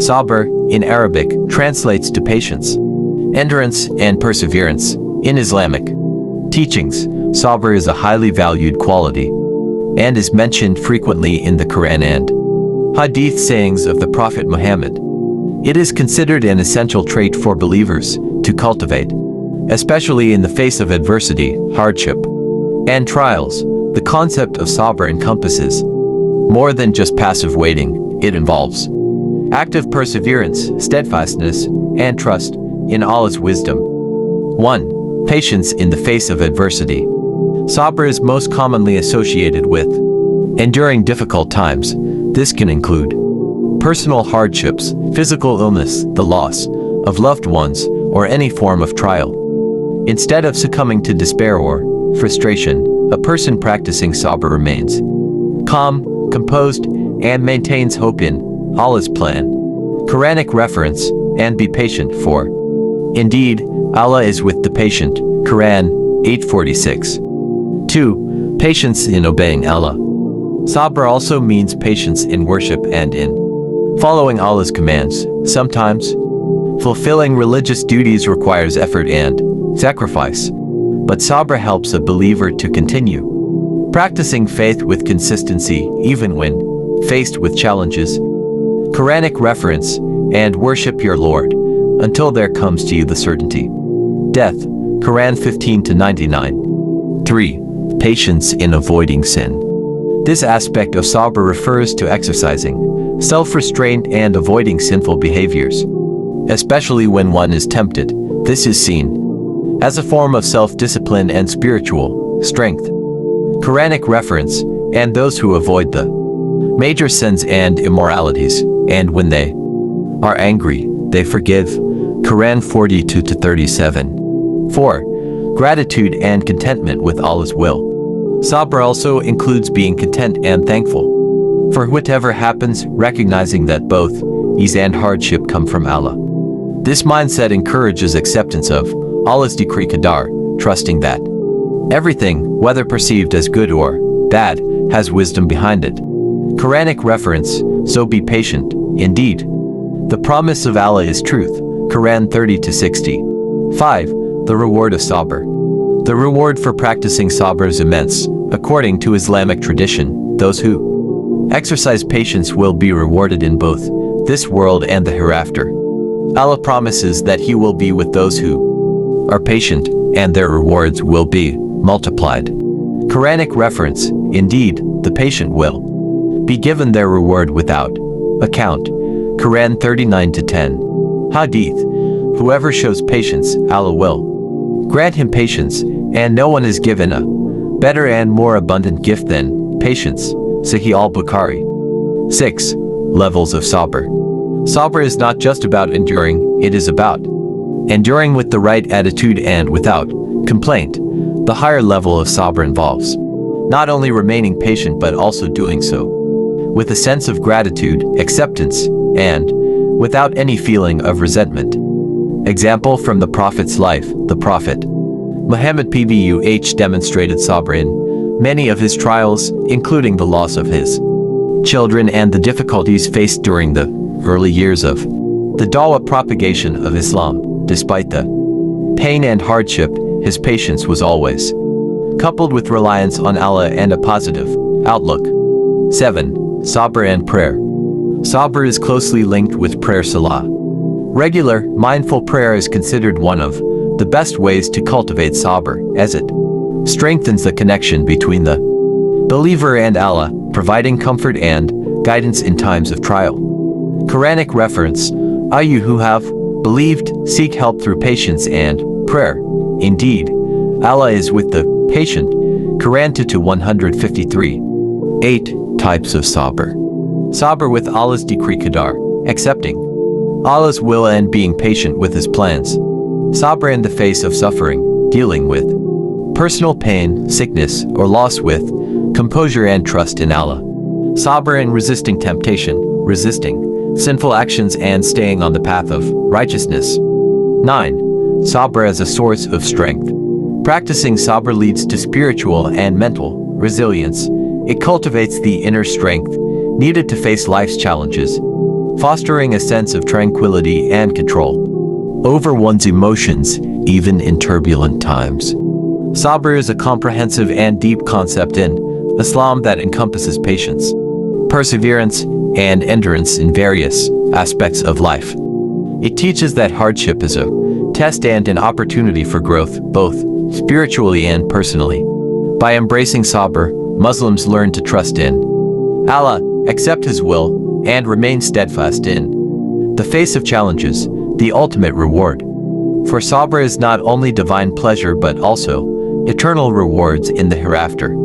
Sabr, in Arabic, translates to patience, endurance, and perseverance. In Islamic teachings, Sabr is a highly valued quality and is mentioned frequently in the Quran and Hadith sayings of the Prophet Muhammad. It is considered an essential trait for believers to cultivate, especially in the face of adversity, hardship, and trials. The concept of Sabr encompasses more than just passive waiting. It involves active perseverance, steadfastness, and trust in Allah's wisdom. 1. Patience in the face of adversity. Sabr is most commonly associated with enduring difficult times. This can include personal hardships, physical illness, the loss of loved ones, or any form of trial. Instead of succumbing to despair or frustration, a person practicing Sabr remains calm, composed, and maintains hope in Allah's plan. Quranic reference, and be patient for indeed, Allah is with the patient. Quran 8:46. 2. Patience in obeying Allah. Sabr also means patience in worship and in following Allah's commands. Sometimes, fulfilling religious duties requires effort and sacrifice, but Sabr helps a believer to continue practicing faith with consistency even when faced with challenges. Quranic reference, and worship your Lord until there comes to you the certainty death. Quran 15-99. 3. Patience in avoiding sin. This aspect of Sabr refers to exercising self-restraint and avoiding sinful behaviors, especially when one is tempted. This is seen as a form of self-discipline and spiritual strength. Quranic reference, and those who avoid the major sins and immoralities, and when they are angry, they forgive. Quran 42-37. 4. Gratitude and contentment with Allah's will. Sabr also includes being content and thankful for whatever happens, recognizing that both ease and hardship come from Allah. This mindset encourages acceptance of Allah's decree qadar, trusting that everything, whether perceived as good or bad, has wisdom behind it. Quranic reference, so be patient, indeed, the promise of Allah is truth. Quran 30-60. 5. The reward of Sabr. The reward for practicing Sabr is immense. According to Islamic tradition, those who exercise patience will be rewarded in both this world and the hereafter. Allah promises that He will be with those who are patient, and their rewards will be multiplied. Quranic reference, indeed, the patient will be given their reward without account. Quran 39-10. Hadith, whoever shows patience, Allah will grant him patience, and no one is given a better and more abundant gift than patience. Sahih al-Bukhari. 6. Levels of Sabr. Sabr is not just about enduring, it is about enduring with the right attitude and without complaint. The higher level of Sabr involves not only remaining patient but also doing so with a sense of gratitude, acceptance, and without any feeling of resentment. Example from the Prophet's life. The Prophet Muhammad PBUH demonstrated Sabr in many of his trials, including the loss of his children and the difficulties faced during the early years of the Dawah propagation of Islam. Despite the pain and hardship, his patience was always coupled with reliance on Allah and a positive outlook. 7. Sabr and prayer. Sabr is closely linked with prayer. Salah. Regular, mindful prayer is considered one of the best ways to cultivate Sabr, as it strengthens the connection between the believer and Allah, providing comfort and guidance in times of trial. Quranic reference, you who have believed, seek help through patience and prayer. Indeed, Allah is with the patient. Quran 2:153. 8. Types of Sabr. Sabr with Allah's decree qadar, accepting Allah's will and being patient with His plans. Sabr in the face of suffering, dealing with personal pain, sickness, or loss with composure and trust in Allah. Sabr in resisting temptation, resisting sinful actions and staying on the path of righteousness. 9. Sabr as a source of strength. Practicing Sabr leads to spiritual and mental resilience. It cultivates the inner strength needed to face life's challenges. fostering a sense of tranquility and control over one's emotions, even in turbulent times. Sabr is a comprehensive and deep concept in Islam that encompasses patience, perseverance, and endurance in various aspects of life. It teaches that hardship is a test and an opportunity for growth, both spiritually and personally. By embracing Sabr, Muslims learn to trust in Allah, accept His will, and remain steadfast in the face of challenges, the ultimate reward. For Sabr is not only divine pleasure but also eternal rewards in the hereafter.